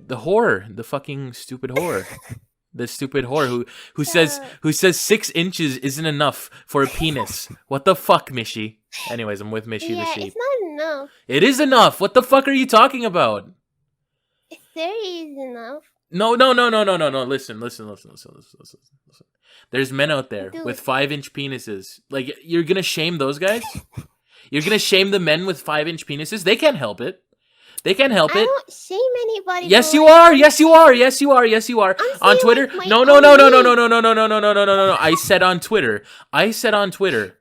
The whore, the fucking stupid whore. The stupid whore who says 6 inches isn't enough for a penis. What the fuck, Mishy? Anyways, I'm with Mishy the sheep. It's not enough. It is enough. What the fuck are you talking about? 30 is enough. No. Listen. There's men out there with 5-inch penises. Like, you're gonna shame those guys? You're gonna shame the men with 5-inch penises? They can't help it. I don't shame anybody. Yes, you are. On Twitter? No. I said on Twitter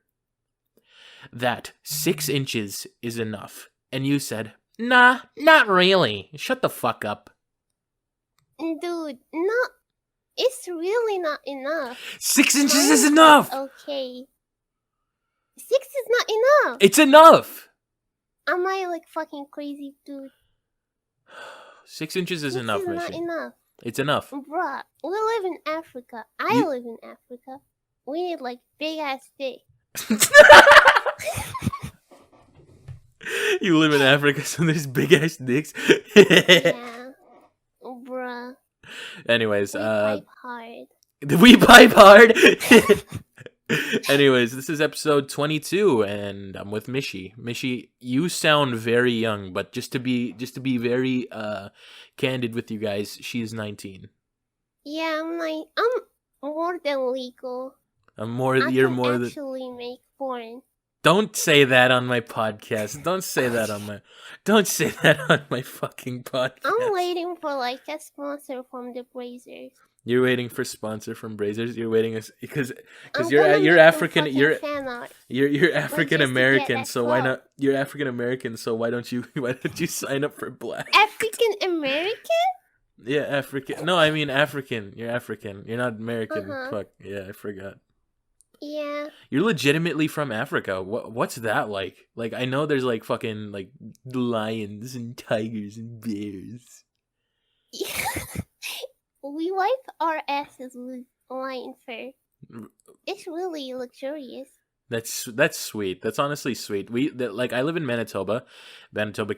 that 6 inches is enough. And you said, nah, not really. Shut the fuck up. Dude, no. It's really not enough. 6 inches is enough. Okay. 6 is not enough. It's enough. Am I like fucking crazy, dude? 6 inches is enough, Mishy. It's not enough. It's enough. Bruh, we live in Africa. I live in Africa. We need like big ass dick. You live in Africa, so there's big ass dicks. Yeah. Bruh. Anyways, we pipe hard. We pipe hard. Anyways, this is episode 22, and I'm with Mishy. Mishy, you sound very young, but just to be very candid with you guys, she's 19. Yeah, I'm more than legal. You're more than. Actually make porn. Don't say that on my podcast. Don't say that on my fucking podcast. I'm waiting for like a sponsor from the Brazers. You're waiting for sponsor from Brazers. You're waiting because you're African. You're African American. So why not? You're African American. So why don't you sign up for Black? African American? Yeah, African. No, I mean African. You're African. You're not American. Fuck. Yeah, I forgot. Yeah. You're legitimately from Africa. What's that like? Like, I know there's like fucking like lions and tigers and bears. We wipe our asses with lion fur. It's really luxurious. That's sweet. That's honestly sweet. I live in Manitoba,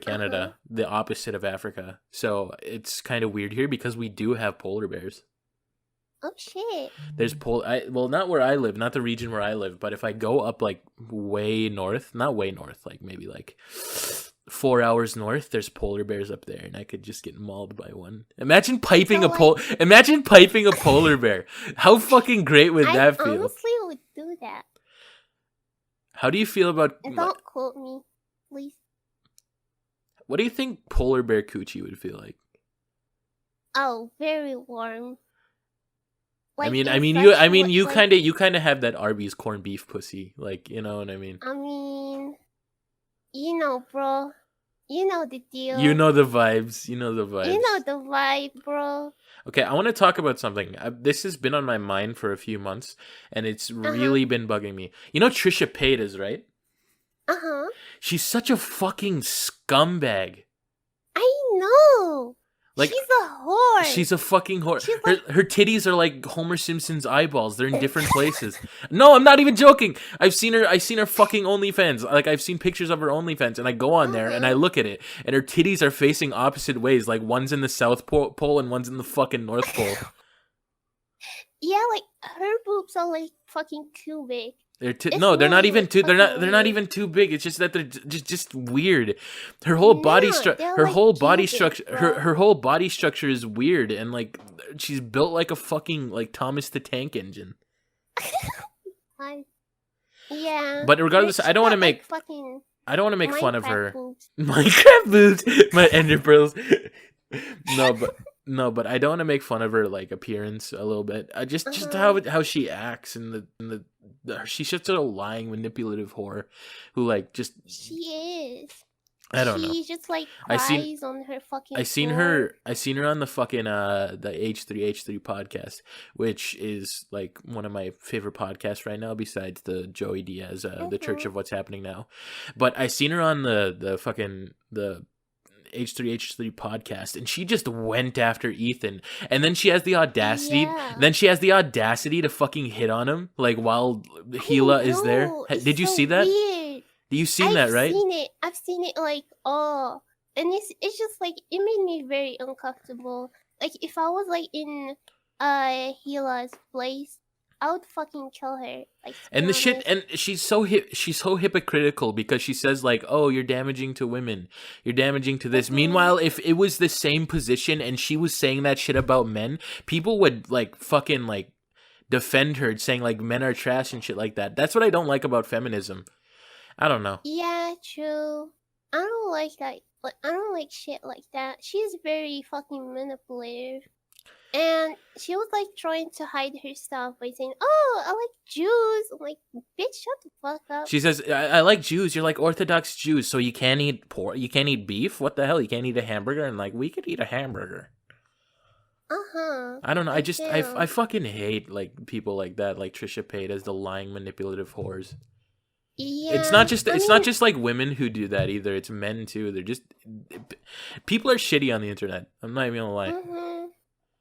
Canada, the opposite of Africa. So it's kind of weird here because we do have polar bears. Oh shit. There's not where I live, not the region where I live, but if I go up like way north, not way north, like maybe like 4 hours north, there's polar bears up there, and I could just get mauled by one. Imagine piping a polar bear. How fucking great would that feel? I honestly would do that. How do you feel about? Don't quote me, please. What do you think polar bear coochie would feel like? Oh, very warm. Like, you kind of have that Arby's corned beef pussy, like, you know what I mean? I mean, you know, bro. You know the deal. You know the vibes. You know the vibe, bro. Okay, I want to talk about something. This has been on my mind for a few months, and it's really been bugging me. You know Trisha Paytas, right? Uh-huh. She's such a fucking scumbag. I know. Like, she's a whore. She's a fucking whore. Her titties are like Homer Simpson's eyeballs. They're in different places. No, I'm not even joking. I've seen her fucking OnlyFans. Like, I've seen pictures of her OnlyFans, and I go on there and I look at it, and her titties are facing opposite ways. Like, one's in the South Pole and one's in the fucking North Pole. Yeah, like her boobs are like fucking too big. They're not even too. They're not even too big. It's just that they're just weird. Her whole body structure. Her whole body structure is weird, and like she's built like a fucking like Thomas the Tank Engine. Yeah. But regardless, I don't want to make fun of her. Minecraft boobs, my ender pearls. No, but I don't want to make fun of her like appearance a little bit. Just how she acts and the she's just a lying, manipulative whore who like just she is. I don't know. She's just like cries on her fucking. I seen her on the fucking the H3 podcast, which is like one of my favorite podcasts right now, besides the Joey Diaz, the Church of What's Happening Now. But I seen her on the fucking the H3 podcast, and she just went after Ethan, and then she has the audacity to fucking hit on him like while Gila is there. Did you see that? Weird. You've seen that, right? I've seen it like and it's just like it made me very uncomfortable. Like if I was like in Hila's place, I would fucking kill her. Like to be And the shit, honest. and she's so hypocritical because she says like, "Oh, you're damaging to women, you're damaging to this." Mhm. Meanwhile, if it was the same position and she was saying that shit about men, people would like fucking like defend her, saying like men are trash and shit like that. That's what I don't like about feminism. I don't know. Yeah, true. I don't like that. Like I don't like shit like that. She's very fucking manipulative. And she was like trying to hide her stuff by saying, "Oh, I like Jews." I'm like, "Bitch, shut the fuck up." She says, I like Jews. You're like Orthodox Jews, so you can't eat pork. You can't eat beef. What the hell? You can't eat a hamburger?" And like, we could eat a hamburger. I don't know. Like I damn. fucking hate like people like that, like Trisha Paytas, the lying, manipulative whores. Yeah, I It's not mean, just like women who do that either. It's men too. They're just people are shitty on the internet. I'm not even gonna lie. mhm.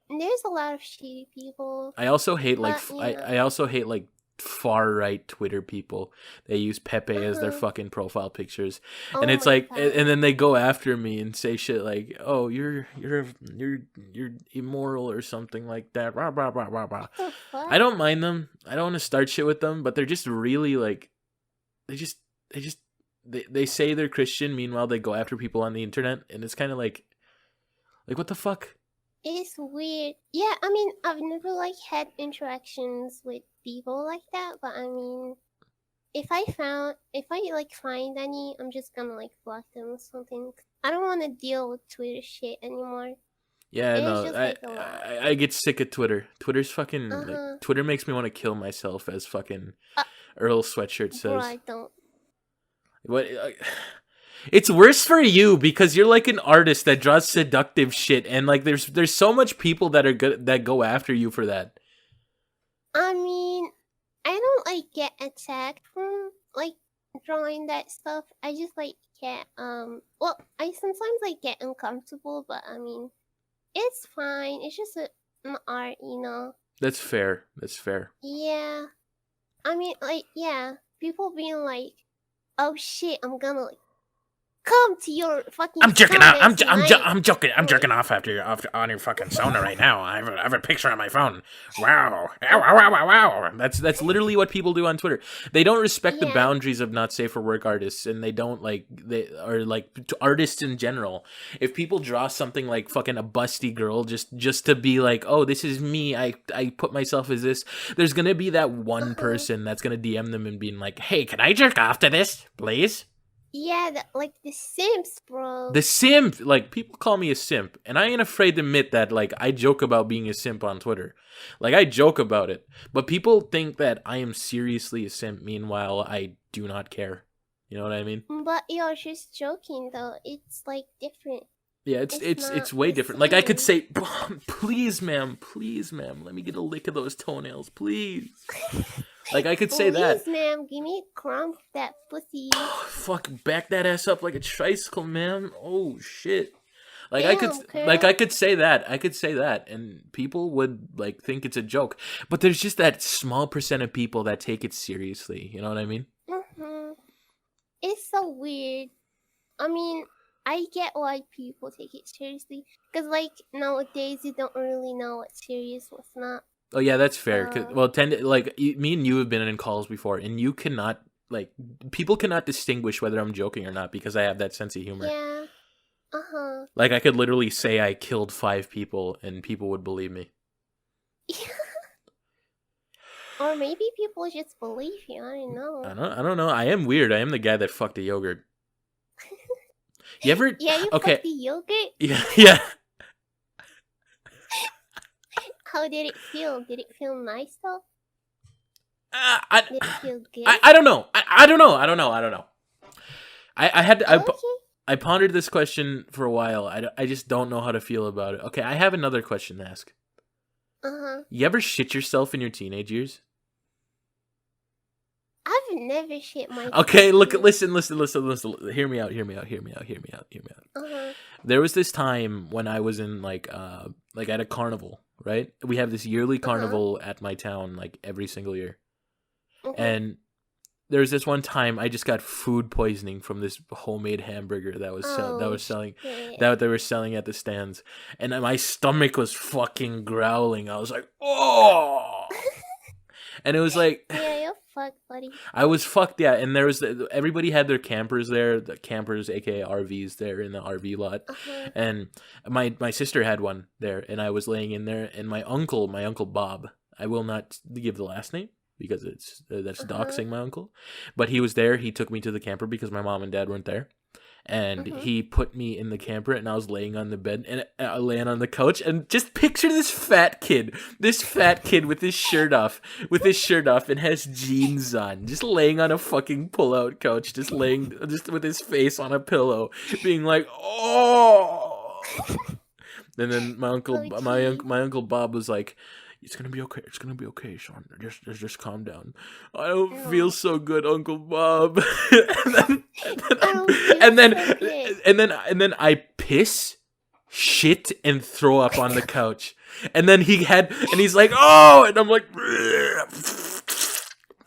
There's a lot of shitty people, I also hate like but yeah, I also hate like far right Twitter people. They use Pepe as their uh-huh. fucking profile pictures, and Oh it's my like, and god. then they go after me and say shit like, "Oh, you're immoral" or something like that. Rah, rah, rah, rah, rah. What the I fuck? don't mind them. I don't want to start shit with them, but they're just really like they just they just they say they're Christian, meanwhile they go after people on the internet, and it's kind of like what the fuck? It's weird. Yeah, I mean, I've never like had interactions with people like that, but I mean, if I like find any, I'm just gonna like block them or something. I don't want to deal with Twitter shit anymore. Yeah, It's no, just like a lot. I get sick of Twitter. Twitter's fucking Uh like huh. Twitter makes me want to kill myself, as fucking Uh, Earl Sweatshirt bro, says. I don't. What? It's worse for you because you're like an artist that draws seductive shit, and like there's so much people that are good that go after you for that. I mean, I don't like get attacked from like drawing that stuff. I just like get well, I sometimes like get uncomfortable, but I mean, it's fine. It's just an art, you know. That's fair. That's fair. Yeah. I mean, like yeah, people being like, "Oh shit, I'm gonna like come to your fucking I'm jerking off. sauna tonight." I'm joking. I'm I'm like, jerking off after on your fucking sauna right now. I have a picture on my phone. Wow. Ow, wow, wow, wow, wow. That's literally what people do on Twitter. They don't respect the yeah, boundaries of not safe for work artists, and they don't like they are like artists in general. If people draw something like fucking a busty girl just to be like, oh, this is me. I put myself as this. There's gonna be that one uh-huh. person that's gonna DM them and being like, hey, can I jerk off to this, please? Yeah, like the Simps, bro. The simp, like people call me a simp, and I ain't afraid to admit that. Like I joke about being a simp on Twitter, like I joke about it, but people think that I am seriously a simp. Meanwhile, I do not care. You know what I mean? But you're just joking, though. It's like different. Yeah, It's not it's way the different. Like I could same. say, please, ma'am, let me get a lick of those toenails, please. Like I could say that. Please, ma'am, give me a crumb of that pussy. Fuck, back that ass up like a tricycle, man. Oh shit. Damn, Like girl. I could say that. I could say that and people would like think it's a joke. But there's just that small percent of people that take it seriously. You know what I mean? Mm-hmm. It's so weird. I mean, I get why people take it seriously. Because, like, nowadays you don't really know what's serious, what's not. Oh yeah, that's fair. 'Cause- So, well, me and you have been in calls before, and you cannot like people cannot distinguish whether I'm joking or not because I have that sense of humor. yeah. Uh-huh. Like I could literally say I killed 5 people, and people would believe me. Or maybe people just believe you. I don't know. I don't know. I am weird. I am the guy that fucked a yogurt. You ever? Yeah, you fucked Okay. the yogurt? Yeah. Yeah. How did it feel? Did it feel nice though? Uh, I, Did it feel good? I don't know. I don't know. I don't know. I don't know. I had to, Okay. I pondered this question for a while. I just don't know how to feel about it. Okay, I have another question to ask. Uh-huh. You ever shit yourself in your teenage years? I've never shit my Okay, look, pants. listen. Hear me out. Uh-huh. There was this time when I was in like at a carnival, right? We have this yearly Uh-huh. carnival at my town like every single year. Uh-huh. And there was this one time I just got food poisoning from this homemade hamburger that was selling shit. that they were selling at the stands, and my stomach was fucking growling. I was like, oh, and it was like, Yeah, you're fucked, buddy. I was fucked, yeah. And there was everybody had their campers there, the campers, aka RVs, there in the RV lot, and my sister had one there, and I was laying in there, and my uncle Bob, I will not give the last name because that's doxing my uncle, but he was there. He took me to the camper because my mom and dad weren't there. And he put me in the camper, and I was laying on the bed, and laying on the couch, and just picture this fat kid with his shirt off, and has jeans on, just laying on a fucking pull-out couch, just with his face on a pillow, being like, oh. And then my uncle Bob was like, it's gonna be okay. It's gonna be okay, Sean. Just calm down. I don't feel so good, Uncle Bob. and then I piss, shit, and throw up on the couch. And then he's like, oh, and I'm like,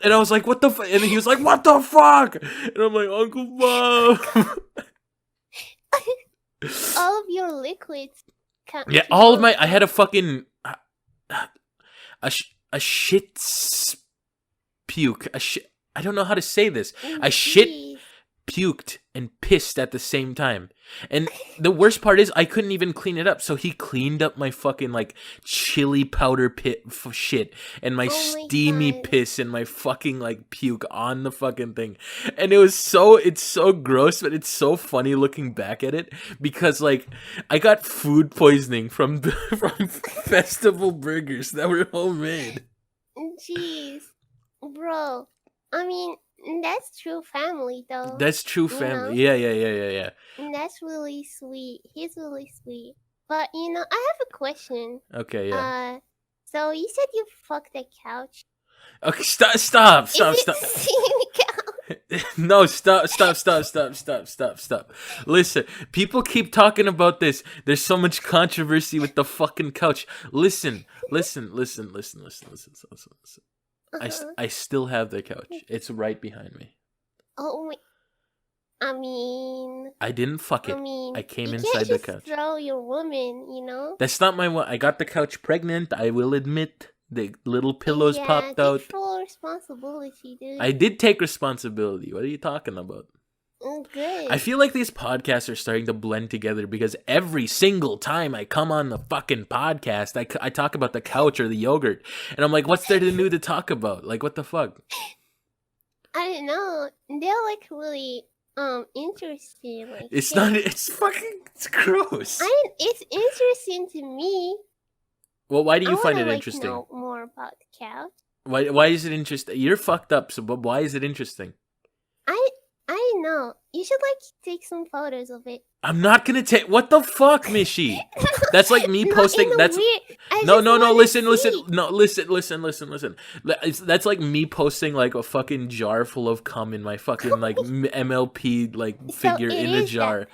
and I was like, what the fuck? And he was like, what the fuck? And I'm like, Uncle Bob. All of your liquids. Yeah, all of I had a fucking. A shit puke. I don't know how to say this. I shit, puked, and pissed at the same time. And the worst part is I couldn't even clean it up. So he cleaned up my fucking like chili powder shit and my steamy piss and my fucking like puke on the fucking thing. And it's so gross, but it's so funny looking back at it because like I got food poisoning from festival burgers that were homemade. Jeez, bro. I mean, that's true family, though. That's true family. Know? Yeah. That's really sweet. He's really sweet. But, I have a question. Okay, yeah. So you said you fucked a couch? Okay, stop. No, stop. Listen, people keep talking about this. There's so much controversy with the fucking couch. Listen. I still have the couch. It's right behind me. Oh, I mean... I didn't fuck it. I came inside the couch. You can't just throw your woman, That's not my one. I got the couch pregnant, I will admit. The little pillows popped out. Take full responsibility, dude. I did take responsibility. What are you talking about? Good. I feel like these podcasts are starting to blend together because every single time I come on the fucking podcast, I talk about the couch or the yogurt. And I'm like, what's there to new to talk about? Like, what the fuck? I don't know. They're like really interesting. Like, it's not. It's fucking. It's gross. It's interesting to me. Well, why do you find it interesting? Know more about the couch. Why is it interesting? You're fucked up. So, but why is it interesting? I know. You should take some photos of it. I'm not gonna take. What the fuck, Mishy? That's like me posting. That's no. Listen. No, listen. That's like me posting like a fucking jar full of cum in my fucking like MLP like figure in a jar.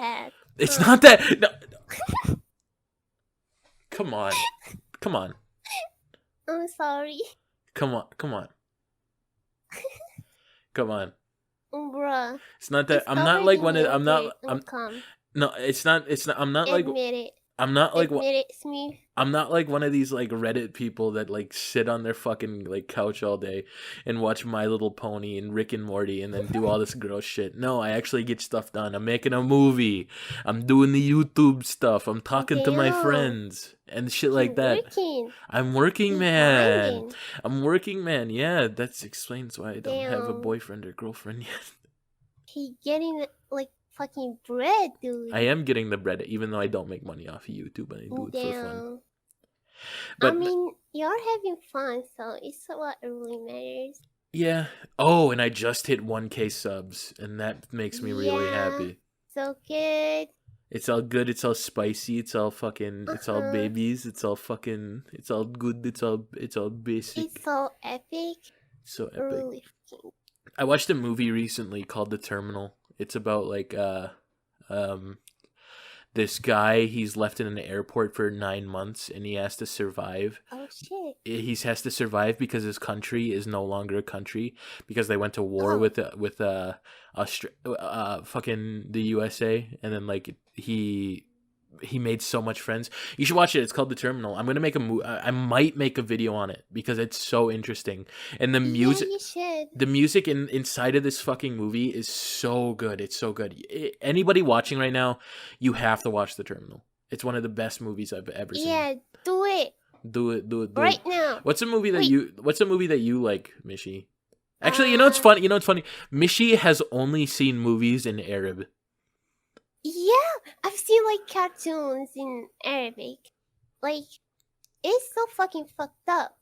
It's not that. No. Come on. I'm sorry. Come on. Bruh. It's not that. I'm not like one of. I'm not. No, it's not. I'm not like. Admit it. I'm not like. Admit it, Smeef. I'm not like one of these like Reddit people that like sit on their fucking like couch all day and watch My Little Pony and Rick and Morty and then do all this gross shit. No, I actually get stuff done. I'm making a movie. I'm doing the YouTube stuff. I'm talking to my friends and shit like that. I'm working, man. I'm working, man. Yeah, that explains why I don't have a boyfriend or girlfriend yet. He getting like fucking bread, dude. I am getting the bread, even though I don't make money off of YouTube, and I do it for fun. But, I mean, you're having fun, so it's what really matters. Yeah. Oh, and I just hit 1K subs, and that makes me really happy. So good. It's all good. It's all spicy. It's all fucking. It's all babies. It's all fucking. It's all good. It's all basic. It's so epic. So epic. Really I watched a movie recently called The Terminal. It's about like this guy, he's left in an airport for 9 months, and he has to survive. Oh shit. He has to survive because his country is no longer a country because they went to war with fucking the USA, and then like he made so much friends. You should watch it. It's called The Terminal. I'm gonna make I might make a video on it because it's so interesting. And the music, you should. the music inside of this fucking movie is so good. It's so good. Anybody watching right now, you have to watch The Terminal. It's one of the best movies I've ever seen. Yeah, do it. Do it right now. What's a movie that you like, Mishy? Actually, you know it's funny. Mishy has only seen movies in Arab. Yeah, I've seen like cartoons in Arabic. Like, it's so fucking fucked up.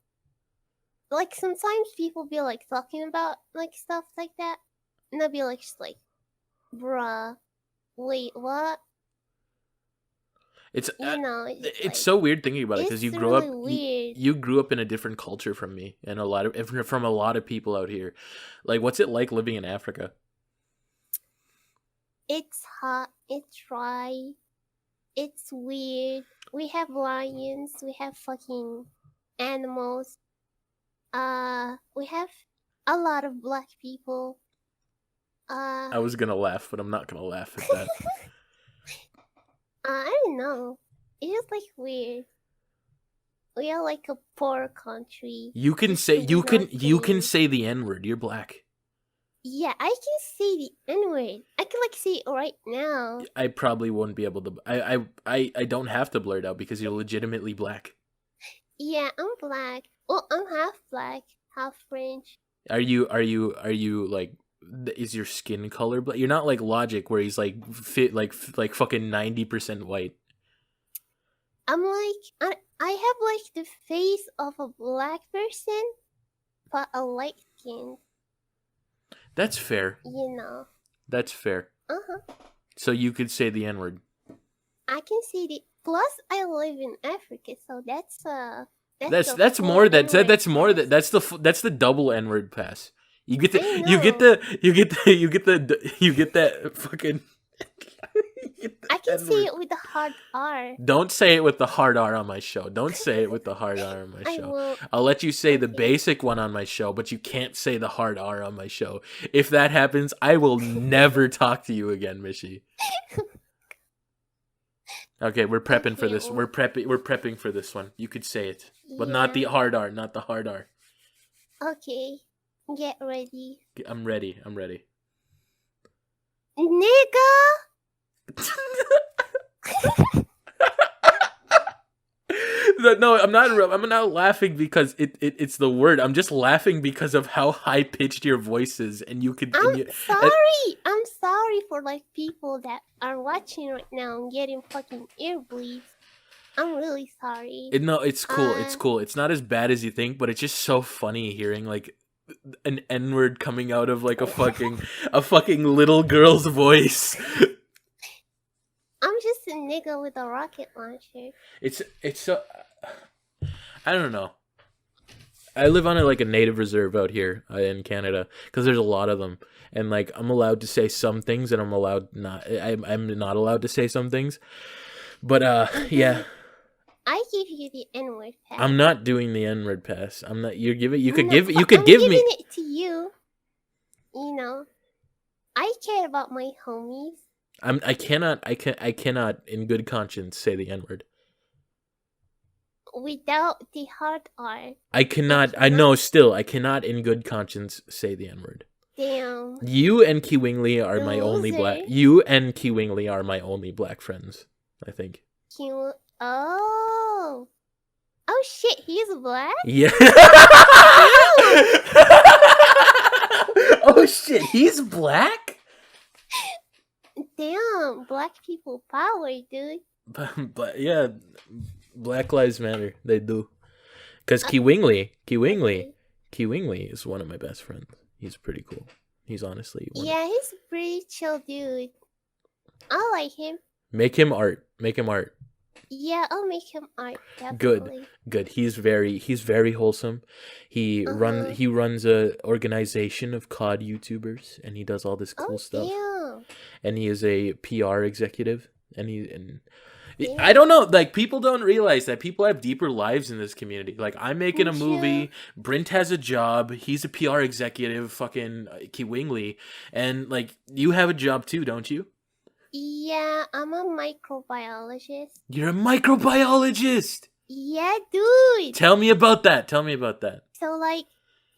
Like, sometimes people be like talking about like stuff like that, and I'll be like, just like, bruh, wait, what? It's it's like, so weird thinking about it because you grew really up you grew up in a different culture from me and from a lot of people out here. Like, what's it like living in Africa? It's hot, it's dry, it's weird. We have lions, we have fucking animals. We have a lot of black people. I was gonna laugh, but I'm not gonna laugh at that. I don't know. It's just like weird. We are like a poor country. You can say you can say the N-word. You're black. Yeah, I can say the N-word. I can like say it right now. I probably won't be able to. I don't have to blurt out because you're legitimately black. Yeah, I'm black. Well, I'm half black, half French. Are you like? Is your skin color black? You're not like Logic where he's like fit like fucking 90% white. I'm like I have like the face of a black person, but a light skin. That's fair. You know. That's fair. Uh-huh. So you could say the N-word. I can say the plus I live in Africa, so that's more that's the double N-word pass. You get that fucking I can say it with the hard R. Don't say it with the hard R on my show. Don't say it with the hard R on my show. I'll let you say the basic one on my show, but you can't say the hard R on my show. If that happens, I will never talk to you again, Mishy. Okay, we're prepping for this. We're prepping for this one. You could say it, but not the hard R. Not the hard R. Okay, get ready. I'm ready. Nigga. No, I'm not laughing because it's the word. I'm just laughing because of how high pitched your voice is, and you could. I'm sorry for like people that are watching right now and getting fucking ear bleeds. I'm really sorry. No, it's cool. It's cool. It's not as bad as you think, but it's just so funny hearing like an N-word coming out of like a fucking little girl's voice. I'm just a nigga with a rocket launcher. It's so. I don't know. I live on a native reserve out here in Canada because there's a lot of them, and like I'm allowed to say some things, and I'm not allowed to say some things. But yeah. I give you the N-word pass. I'm not doing the N-word pass. I'm not. You're giving. I'm giving it to you. You know, I care about my homies. I cannot in good conscience say the N-word. Without the hard R. I cannot in good conscience say the N-word. Damn. You and Kiwingly are my only black. You and Kiwingly are my only black friends, I think. Oh shit, he's black? Yeah. Oh shit, he's black? Damn, black people power, dude. But yeah, Black Lives Matter. They do. Because Kiwingly is one of my best friends. He's pretty cool. He's honestly he's a pretty chill dude. I like him. Make him art. Yeah, I'll make him art. Definitely. Good. He's very wholesome. He runs a organization of COD YouTubers, and he does all this cool stuff. Damn. And he is a PR executive, and I Damn. don't know. Like, people don't realize that people have deeper lives in this community. Like, I'm making a Yeah. movie. Brent has a job. He's a PR executive. Fucking Kiwingly, and like, you have a job too, don't you? Yeah, I'm a microbiologist. You're a microbiologist. Yeah, dude. Tell me about that. Tell me about that. So like,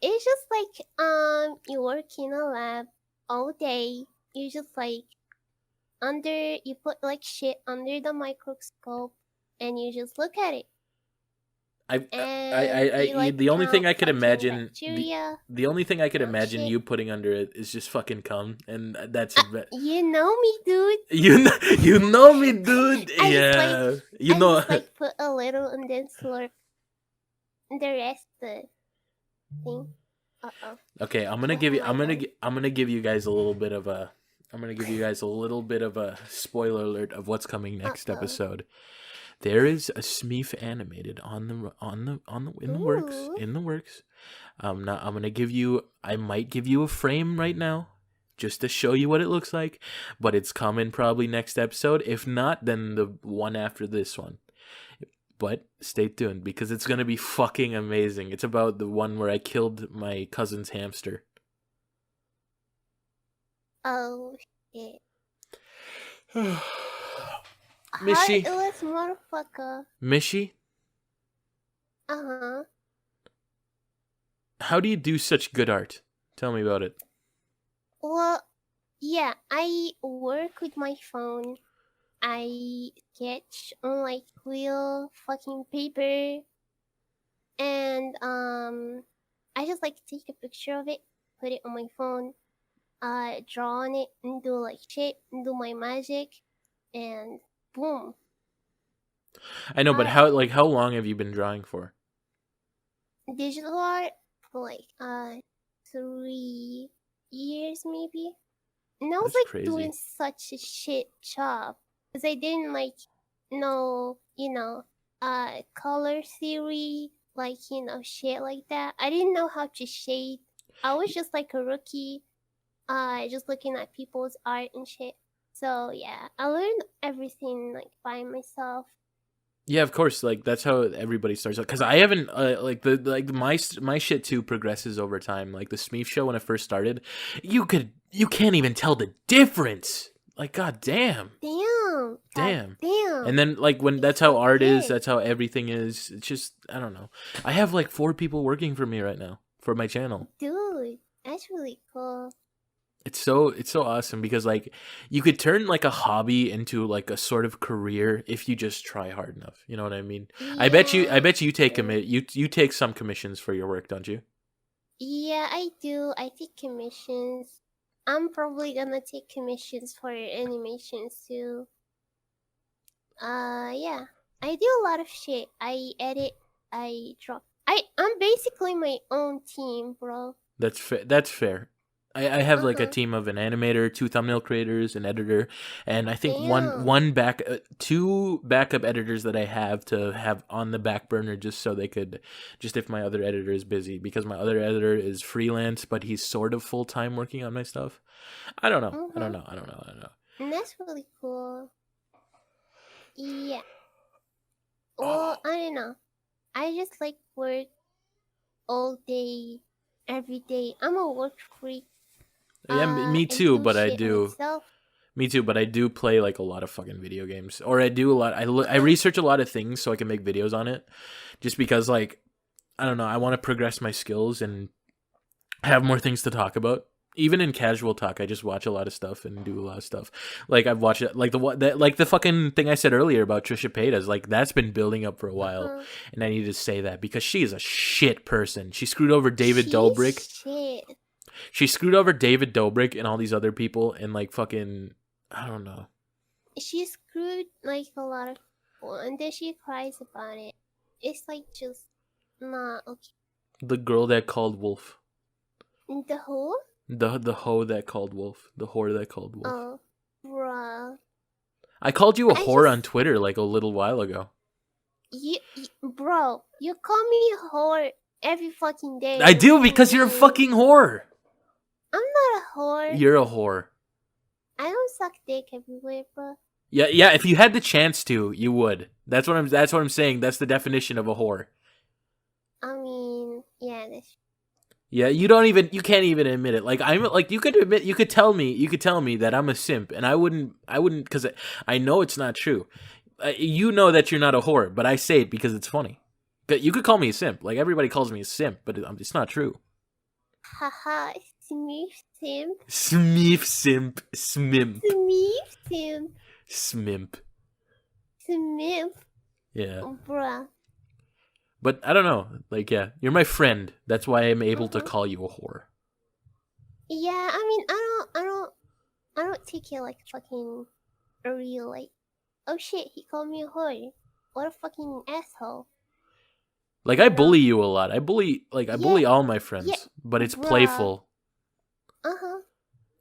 it's just like you work in a lab all day. You just like you put like shit under the microscope and you just look at it. I, And you like the only thing count I could fucking imagine, bacteria, the only thing I could count imagine shit. you putting under it is just fucking cum, and that's You know me, dude. you know me, dude. I Yeah, you I know. just like put a little and then slurp the rest the thing. Okay, I'm gonna What give you. have I done? I'm gonna give you guys a little bit of a. I'm gonna give you guys a little bit of a spoiler alert of what's coming next episode. There is a Smeef animated on the Ooh. in the works. Now I'm gonna give you. I might give you a frame right now, just to show you what it looks like. But it's coming probably next episode. If not, then the one after this one. But stay tuned because it's gonna be fucking amazing. It's about the one where I killed my cousin's hamster. Oh shit. Mishy, Heartless motherfucker. Mishy, Uh-huh. how do you do such good art? Tell me about it. Well, yeah, I work with my phone. I sketch on like real fucking paper, and I just like take a picture of it, put it on my phone, draw on it, and do like shape, and do my magic, and boom. I know, but Art. how long have you been drawing for? Digital art for like 3 years maybe. And I was That's like doing crazy. such a shit job because I didn't like know, color theory, like shit like that. I didn't know how to shade. I was just like a rookie, just looking at people's art and shit. So yeah, I learned everything like by myself. Yeah, of course. Like, that's how everybody starts. Because I haven't my shit too progresses over time. Like the Smeef show when it first started, you can't even tell the difference. Like, god damn. Damn. Damn. Damn. And then like when It's that's how so art is, good. that's how everything is. It's just, I don't know. I have like 4 people working for me right now for my channel. Dude, that's really cool. It's so awesome because like you could turn like a hobby into like a sort of career if you just try hard enough. You know what I mean? I bet you take you take some commissions for your work, don't you? Yeah, I do. I take commissions. I'm probably gonna take commissions for animations too. Yeah. I do a lot of shit. I edit, I draw. I'm basically my own team, bro. That's fair. That's fair. I have like a Uh-huh. team of an animator, 2 thumbnail creators, an editor, and I think Damn. two backup editors that I have to have on the back burner just so they could, just if my other editor is busy, because my other editor is freelance but he's sort of full time working on my stuff. I don't know. I don't Mm-hmm. know. I don't know. I don't know. And that's really cool. Yeah. Oh. Well, I don't know. I just like work all day, every day. I'm a work freak. Yeah, me I too, do but I shit do. myself. Me too, but I do play like a lot of fucking video games, or I do a lot. I research a lot of things so I can make videos on it, just because like I don't know. I want to progress my skills and have more things to talk about. Even in casual talk, I just watch a lot of stuff and do a lot of stuff. Like I've watched like the fucking thing I said earlier about Trisha Paytas. Like that's been building up for a while, Uh-huh. and I need to say that because she is a shit person. She screwed over David She's Dobrik. shit. She screwed over David Dobrik and all these other people, and like fucking I don't know. She screwed like a lot of people, and then she cries about it. It's like just not okay. The girl that called Wolf. The whole? The hoe that called Wolf. The whore that called Wolf. Oh, bruh. I called you a I whore on just Twitter like a little while ago. bro, you call me a whore every fucking day. I On do the because you're a stream. fucking whore. I'm not a whore. You're a whore. I don't suck dick everywhere, bro. Yeah. If you had the chance to, you would. That's what I'm saying. That's the definition of a whore. I mean, yeah, that's Yeah, you can't even admit it. Like I'm like you could tell me that I'm a simp, and I wouldn't because I know it's not true. You know that you're not a whore, but I say it because it's funny. But you could call me a simp. Like everybody calls me a simp, but it's not true. haha. Smeef simp. Smeef simp smimp Smeef simp. smimp. Smeef. Yeah. Bruh. But I don't know. Like, yeah, you're my friend. That's why I'm able to call you a whore. Yeah, I mean, I don't take it like fucking a real like. Oh shit, he called me a whore. What a fucking asshole. Like, I bully you a lot. I bully all my friends, yeah, but it's bruh. playful. Uh-huh.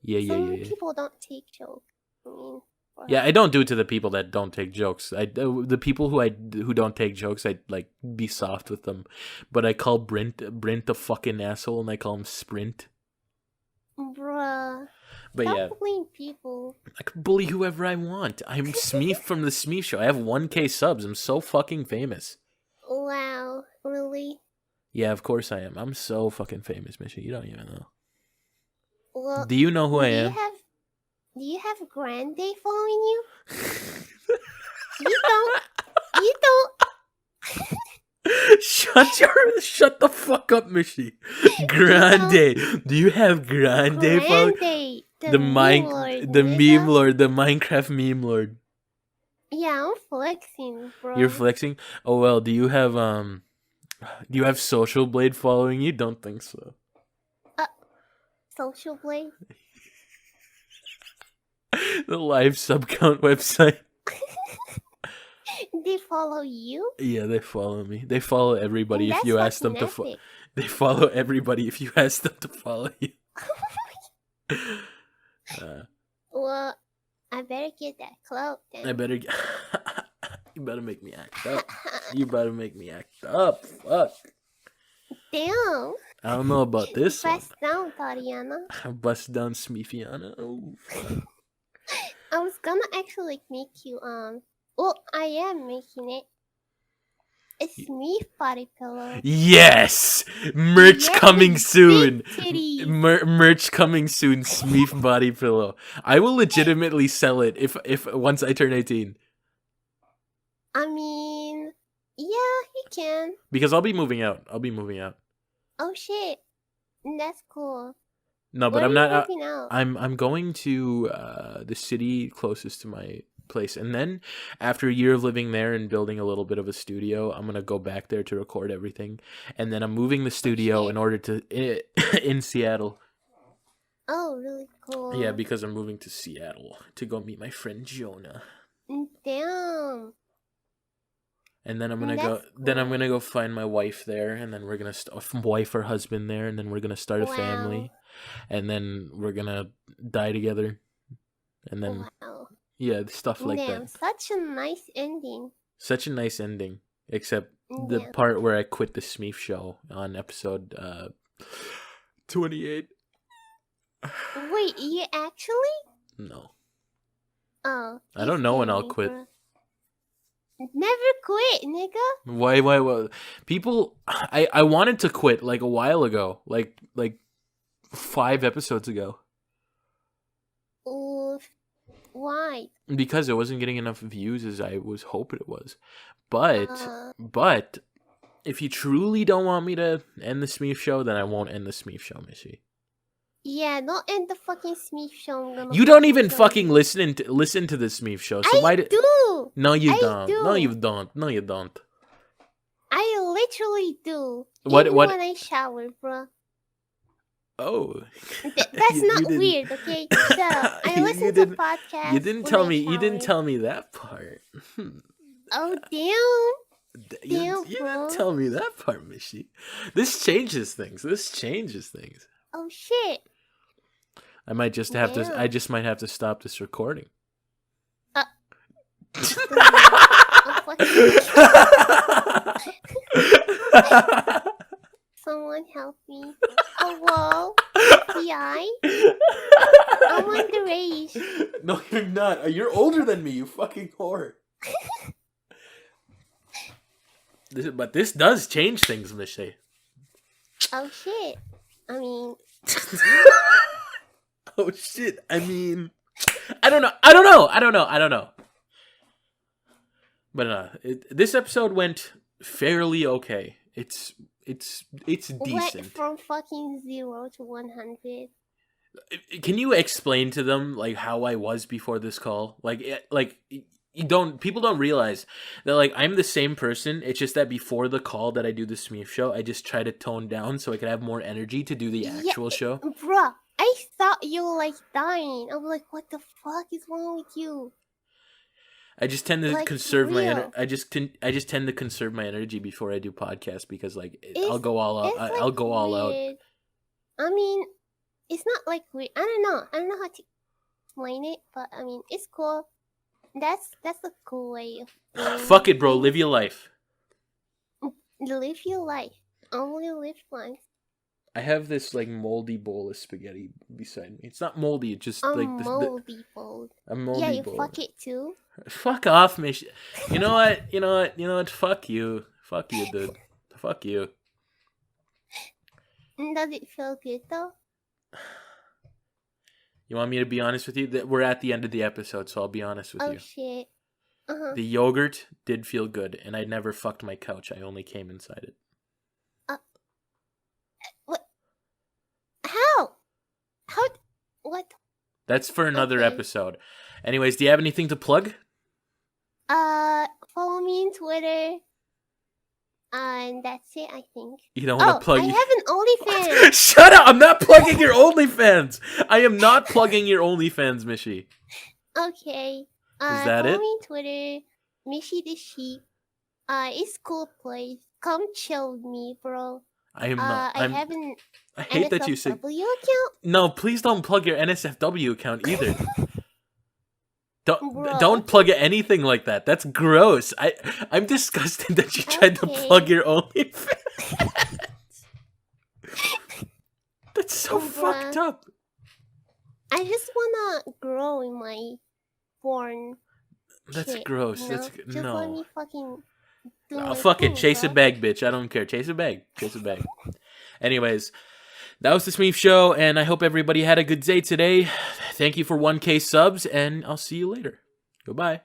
Yeah. Some people don't take jokes. I mean, bruh. Yeah, I don't do it to the people that don't take jokes. The people who don't take jokes, I like be soft with them. But I call Brent a fucking asshole, and I call him Sprint. Bruh. But Stop yeah, bullying people. I can bully whoever I want. I'm Smeef from the Smeef Show. I have 1K subs. I'm so fucking famous. Wow, really? Yeah, of course I am. I'm so fucking famous, Mishy. You don't even know. Well, Do you know who I am? Do you have Grande following you? You don't. You don't. Shut the fuck up, Mishy. Grande. Do you have Grande? Grande, The meme lord, the Minecraft meme lord. Yeah, I'm flexing, bro. You're flexing? Oh well, do you have Social Blade following you? Don't think so. Social Blade? The live sub count website. They follow you? Yeah, they follow me. They follow everybody if That's you ask them to epic. They follow everybody if you ask them to follow you. Well, I better get that clout then. I better You better make me act up. You better make me act up. Fuck. Damn. I don't know about this one. Bust down, Tatiana. Bust down Smeefiana. Oh, fuck. I was gonna actually make you well, I am making it. A Smeef body pillow. Yes! Merch coming soon. Titties. Merch coming soon. Smeef body pillow. I will legitimately sell it if once I turn 18. I mean, yeah, you can. Because I'll be moving out. Oh shit, that's cool. No, but Where I'm are you not. moving out? I'm going to the city closest to my place, and then after a year of living there and building a little bit of a studio, I'm gonna go back there to record everything, and then I'm moving the studio in order to in Seattle. Oh, really cool. Yeah, because I'm moving to Seattle to go meet my friend Jonah. Damn. And then I'm gonna go. Then I'm gonna go find my wife there, and then we're gonna wife or husband there, and then we're gonna start a family, and then we're gonna die together, and then yeah, stuff like that. Such a nice ending. Such a nice ending, except the part where I quit the Smeef show on episode 28. Wait, you actually? No. Oh. I don't know when I'll quit. Never quit, nigga. Why? People, I wanted to quit like a while ago, like 5 episodes ago. Why? Because it wasn't getting enough views as I was hoping it was. But if you truly don't want me to end the Smeef show, then I won't end the Smeef show, Mishy. Yeah, don't end the fucking Smeef show. You don't even fucking listen to the Smeef show. So why do? No, you don't. Do. No, you don't. No, you don't. I literally do. What? Even when I shower, bro. Oh, that's not weird, okay? So I listen to podcasts. You didn't tell me. You didn't tell me that part. Oh damn! You didn't tell me that part, Mishy. This changes things. Oh shit! I might just have to. I just might have to stop this recording. Someone help me. Oh, whoa. PI? I'm underage. No, You're not. You're older than me, you fucking whore. But this does change things, Mishy. Oh shit. I mean, Oh shit. I mean, I don't know. But this episode went fairly okay. It's decent. went from fucking 0 to 100. Can you explain to them like how I was before this call? People don't realize that like I'm the same person. It's just that before the call that I do the Smeef show, I just try to tone down so I could have more energy to do the actual show. Bruh, I thought you were like dying. I'm like, what the fuck is wrong with you? I just tend to Like, conserve my real. I just tend to conserve my energy before I do podcasts because like I'll go all out. It's, I'll go all out. weird. I mean, it's not like weird. I don't know how to explain it, but I mean, it's cool. That's a cool way of doing Fuck it, bro. Live your life. Live your life. Only live once. I have this like moldy bowl of spaghetti beside me. It's not moldy. It's just like this. Moldy bowl. A moldy Yeah, you bowl. fuck it too. Fuck off, Mishy. You know what? You know what? Fuck you. Fuck you, dude. Fuck you. Does it feel good though? You want me to be honest with you? We're at the end of the episode, so I'll be honest with you. Oh shit. The yogurt did feel good, and I never fucked my couch. I only came inside it. What? How? What? That's for another Okay. episode. Anyways, do you have anything to plug? Follow me on Twitter. And that's it, I think. You don't want to plug. I have an OnlyFans. Shut up! I'm not plugging your OnlyFans. I am not plugging your OnlyFans, Mishy. Okay. Is that follow it? me on Twitter. MishyTheSheep. It's cool place. Come chill with me, bro. I am not. I have an I hate that you say. NSFW account. No, please don't plug your NSFW account either. Bro. Don't plug anything like that. That's gross. I'm disgusted that you tried to plug your OnlyFans. That's so fucked up. I just wanna grow in my porn. That's shit, gross. You know? That's just no. let me fucking do Oh, my fuck it. thing, Chase bro. a bag, bitch. I don't care. Chase a bag. Chase a bag. Anyways, that was the Smeef Show, and I hope everybody had a good day today. Thank you for 1K subs, and I'll see you later. Goodbye.